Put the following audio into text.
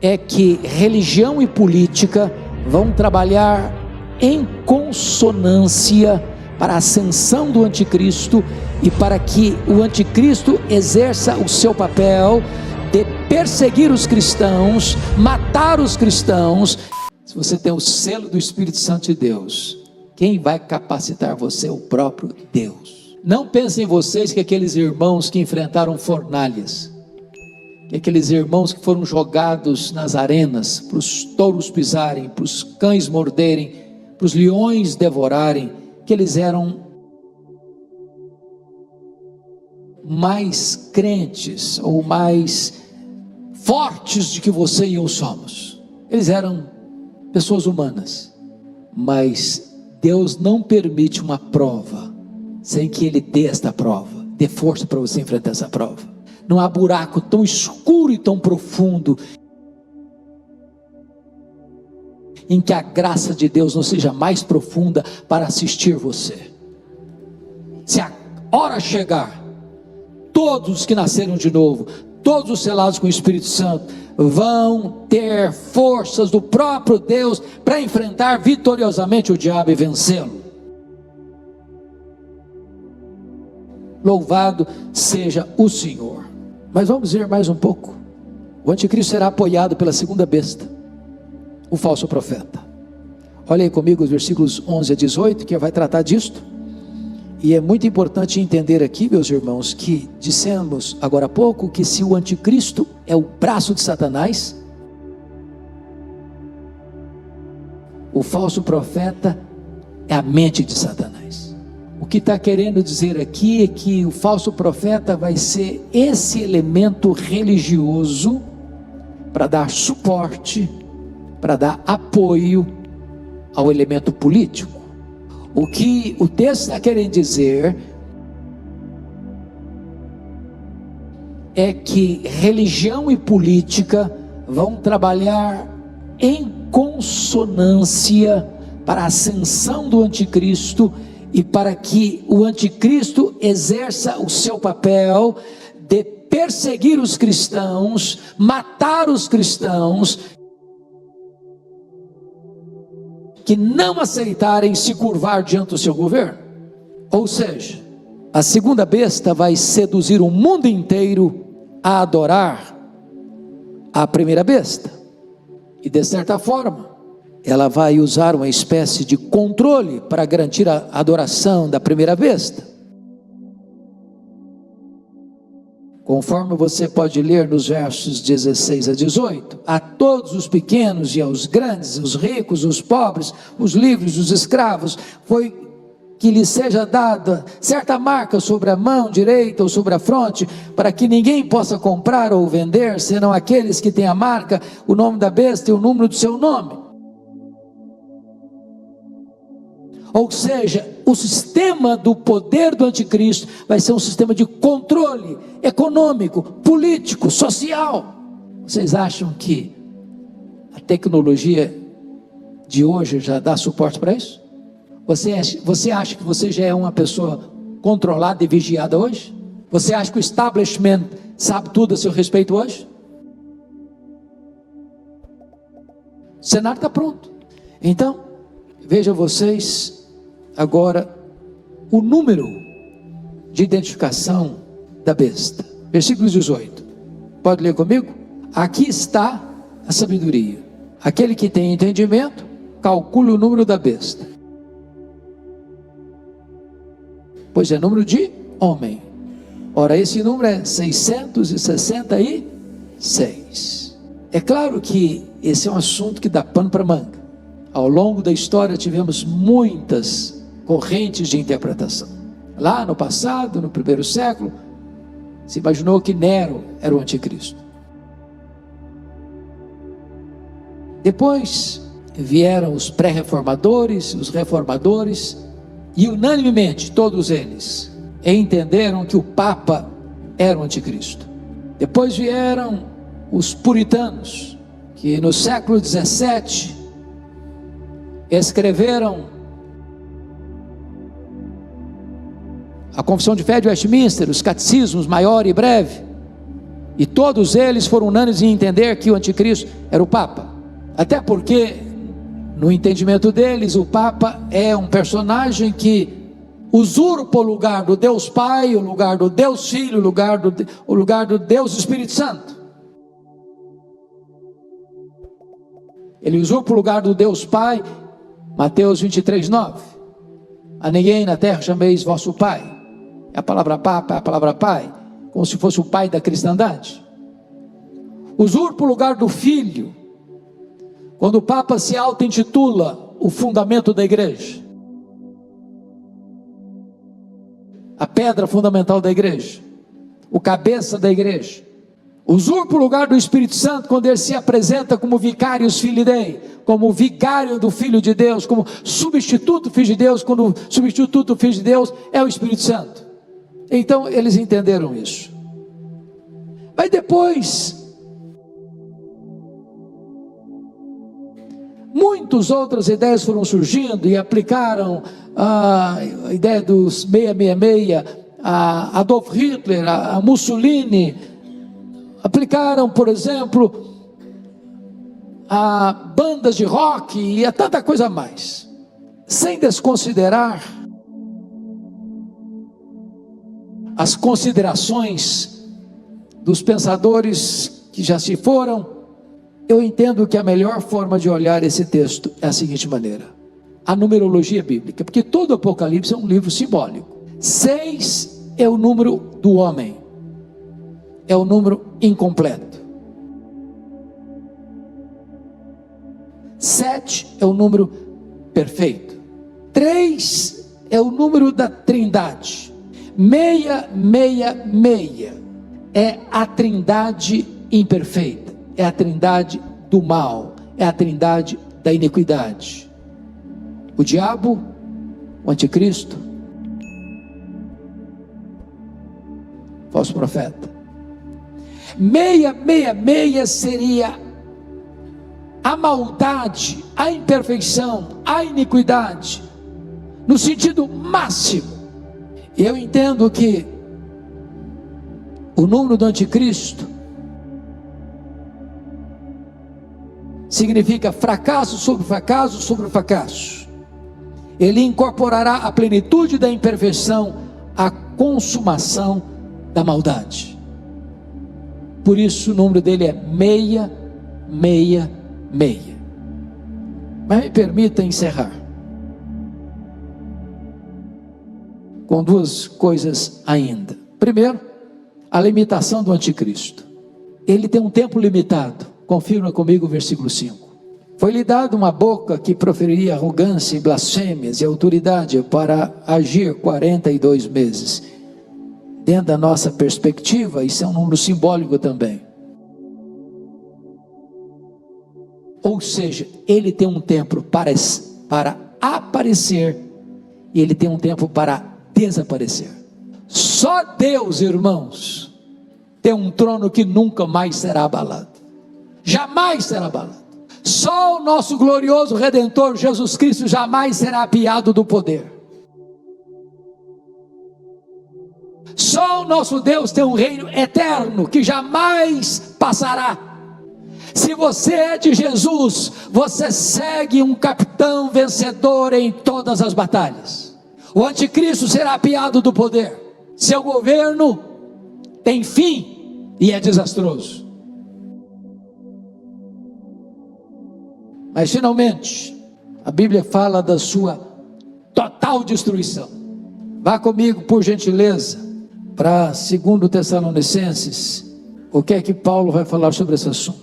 é que religião e política vão trabalhar em consonância para a ascensão do anticristo e para que o anticristo exerça o seu papel de perseguir os cristãos, matar os cristãos. Se você tem o selo do Espírito Santo de Deus, quem vai capacitar você é o próprio Deus. Não pensem vocês que aqueles irmãos que enfrentaram fornalhas, que aqueles irmãos que foram jogados nas arenas, para os touros pisarem, para os cães morderem, para os leões devorarem, que eles eram mais crentes ou mais fortes do que você e eu somos. Eles eram pessoas humanas, mas Deus não permite uma prova sem que Ele dê esta prova, dê força para você enfrentar essa prova. Não há buraco tão escuro e tão profundo em que a graça de Deus não seja mais profunda para assistir você. Se a hora chegar, todos os que nasceram de novo, todos os selados com o Espírito Santo, vão ter forças do próprio Deus para enfrentar vitoriosamente o diabo e vencê-lo. Louvado seja o Senhor. Mas vamos ver mais um pouco. O anticristo será apoiado pela segunda besta, o falso profeta. Olha aí comigo os versículos 11 a 18, que vai tratar disto. E é muito importante entender aqui, meus irmãos, que dissemos agora há pouco que se o anticristo é o braço de Satanás, o falso profeta é a mente de Satanás. O que está querendo dizer aqui é que o falso profeta vai ser esse elemento religioso para dar suporte, para dar apoio ao elemento político. O que o texto está querendo dizer é que religião e política vão trabalhar em consonância para a ascensão do anticristo e para que o anticristo exerça o seu papel de perseguir os cristãos, matar os cristãos que não aceitarem se curvar diante do seu governo. Ou seja, a segunda besta vai seduzir o mundo inteiro a adorar a primeira besta, e de certa forma ela vai usar uma espécie de controle para garantir a adoração da primeira besta. Conforme você pode ler nos versos 16 a 18, a todos os pequenos e aos grandes, os ricos, os pobres, os livres, os escravos, foi que lhes seja dada certa marca sobre a mão direita ou sobre a fronte, para que ninguém possa comprar ou vender, senão aqueles que têm a marca, o nome da besta e o número do seu nome. Ou seja, o sistema do poder do anticristo vai ser um sistema de controle econômico, político, social. Vocês acham que a tecnologia de hoje já dá suporte para isso? Você acha que você já é uma pessoa controlada e vigiada hoje? Você acha que o establishment sabe tudo a seu respeito hoje? O cenário está pronto. Então, veja vocês agora o número de identificação da besta. Versículo 18. Pode ler comigo? Aqui está a sabedoria. Aquele que tem entendimento, calcule o número da besta, pois é número de homem. Ora, esse número é 666. É claro que esse é um assunto que dá pano para manga. Ao longo da história tivemos muitas correntes de interpretação. Lá no passado, no primeiro século, se imaginou que Nero era o anticristo. Depois vieram os pré-reformadores, os reformadores, e unanimemente todos eles entenderam que o Papa era o anticristo. Depois vieram os puritanos, que no século 17 escreveram a Confissão de Fé de Westminster, os catecismos maior e breve, E todos eles foram unânimes em entender que o anticristo era o Papa. Até porque, no entendimento deles, o Papa é um personagem que usurpa o lugar do Deus Pai, o lugar do Deus Filho, o lugar do Deus Espírito Santo. Ele usurpa o lugar do Deus Pai, Mateus 23, 9. A ninguém na terra chameis vosso Pai. A palavra Papa é a palavra Pai, como se fosse o Pai da cristandade. Usurpa o lugar do Filho, quando o Papa se auto-intitula o fundamento da igreja, a pedra fundamental da igreja, o cabeça da igreja. Usurpa o lugar do Espírito Santo, quando ele se apresenta como vicarius filii Dei, como vigário do Filho de Deus, como substituto do Filho de Deus, quando o substituto do Filho de Deus é o Espírito Santo. Então eles entenderam isso. Mas depois, muitas outras ideias foram surgindo e aplicaram a ideia dos 666, a Adolf Hitler, a Mussolini, aplicaram, por exemplo, a bandas de rock e a tanta coisa mais, sem desconsiderar as considerações dos pensadores que já se foram. Eu entendo que a melhor forma de olhar esse texto é a seguinte maneira: a numerologia bíblica, porque todo Apocalipse é um livro simbólico. 6 é o número do homem, é o número incompleto. 7 é o número perfeito. 3 é o número da Trindade. 666 é a Trindade imperfeita, é a Trindade do mal, é a Trindade da iniquidade. O diabo, o anticristo, falso profeta. 666 seria a maldade, a imperfeição, a iniquidade, no sentido máximo. Eu entendo que o número do anticristo significa fracasso sobre fracasso sobre fracasso. Ele incorporará a plenitude da imperfeição, a consumação da maldade. Por isso o número dele é 666. Mas me permita encerrar com duas coisas ainda. Primeiro, a limitação do anticristo. Ele tem um tempo limitado. Confirma comigo o versículo 5. Foi-lhe dado uma boca que proferiria arrogância e blasfêmias e autoridade para agir 42 meses. Dentro da nossa perspectiva, isso é um número simbólico também. Ou seja, ele tem um tempo para aparecer e ele tem um tempo para desaparecer. Só Deus, irmãos, tem um trono que nunca mais será abalado. Jamais será abalado. Só o nosso glorioso Redentor Jesus Cristo jamais será apiado do poder. Só o nosso Deus tem um reino eterno que jamais passará. Se você é de Jesus, você segue um capitão vencedor em todas as batalhas. O anticristo será apiado do poder. Seu governo tem fim e é desastroso. Mas finalmente, a Bíblia fala da sua total destruição. Vá comigo, por gentileza, para 2 Tessalonicenses. O que é que Paulo vai falar sobre esse assunto?